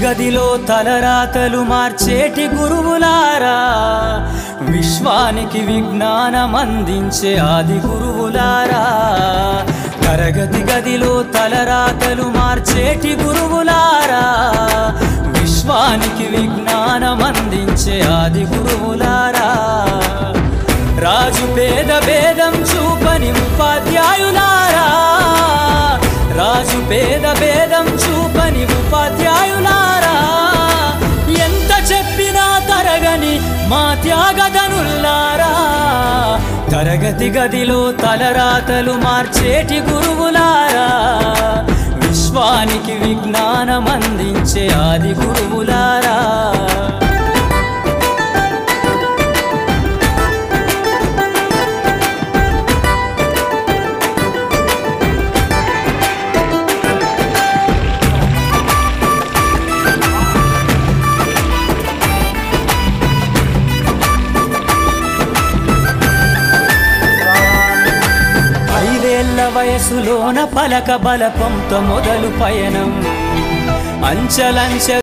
గదిలో తలరాతలు మార్చేటి గురువులారా, విశ్వానికి విజ్ఞానం అందించే ఆది గురువులారా. తరగతి గదిలో తలరాతలు మార్చేటి గురువులారా, విశ్వానికి విజ్ఞానం అందించే ఆది గురువులారా. రాజు పేద భేదం చూపని ఉపాధ్యాయులారా, రాజు పేద భేదం చూపని ఉపాధ్యాయులారా. ఎంత చెప్పినా తరగని మా త్యాగధనులారా, తరగతి గదిలో తలరాతలు మార్చేటి గురువులారా, విశ్వానికి విజ్ఞానం అందించే ఆది గురువులారా. వయసులోన పలక బలపంతో మొదలు పయనం, అంచలంచె